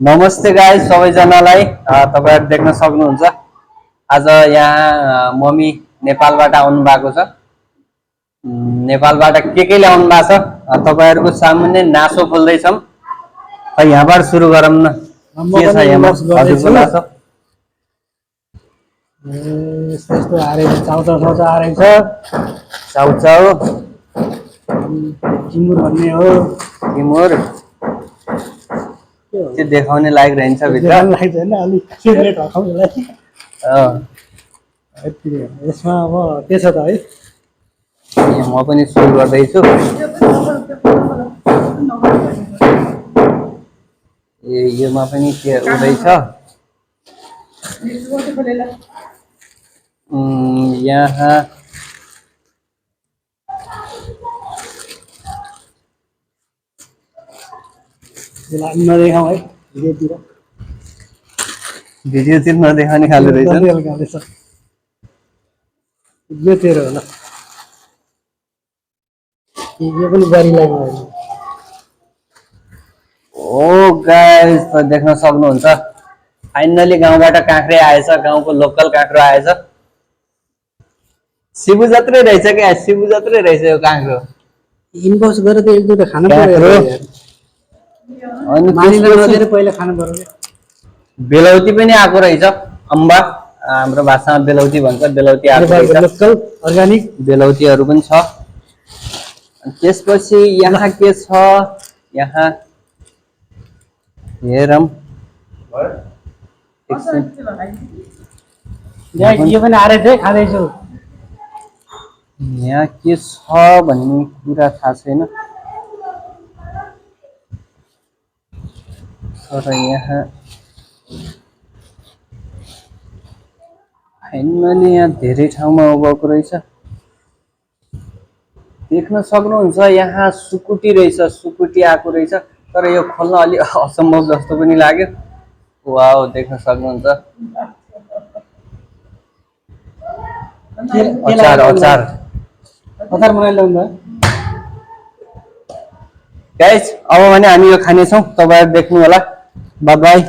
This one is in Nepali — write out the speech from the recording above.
नमस्ते गाइस सबैजनालाई तपाईहरु देख्न सक्नुहुन्छ आज यहाँ मम्मी नेपालबाट आउनु भएको छ। नेपालबाट के ल्याउनु भएको छ तपाईहरुको सामुन्ने नासो खोल्दै छम। यहाँबाट सुरु गरौँ न। के छ यहाँ हजुरको नासो? यस्तो आरेछ चाउचाउ आरेछ। चाउचाउ टिमुर भन्ने हो। टिमुर त्यो देखाउने लायक रहन्छ भित्र। लायक छैन अलि सिगरेट हकाउनुलाई। यसमा अब के छ त है? म पनि सुरु गर्दै छु। योमा पनि के हुँदैछ? यहाँ नदेखाउँ है भिडियोतिर नदेखाउने खाले रहेछ। यो तेरो होला। यो पनि गरी लाग्यो। ओ गाइस त देख्न सक्नुहुन्छ फाइनली गाउँबाट काँक्रे आएछ। गाउँको लोकल काँक्रो आएछ। सिबु जत्रै रहेछ क्या, सिबु जत्रै रहेछ यो काँक्रो। इनबक्स गरेर त एक दुईटा खानु पर्यो यार। अनि मानिसले नदिएर पहिला खानु पर्यो। बेलौती पनि आएको रहेछ। अम्बा हाम्रो भाषामा बेलौती भन्छ। बेलौती आएको रहेछ। लोकल अर्गानिक बेलौतीहरु पनि छ। त्यसपछि यहाँ के छ? यहाँ हेरौँ। यो पनि आरे थिए खाँदै छु। यहाँ के छ भन्ने कुरा थाहा छैन। तर यहाँ फाइनली यहाँ धेरै ठाउँमा उभिएको रहेछ। देख्न सक्नुहुन्छ यहाँ सुकुटी रहेछ। सुकुटी आएको रहेछ। तर यो खोल्न अलि असम्भव जस्तो पनि लाग्यो। वाओ देख्न सक्नुहुन्छ। अचार अचार अचार बनाएर ल्याउनु भयो। गाइस अब भने हामी यो खाने छौं। तपाईहरु देख्नु होला। Bye bye.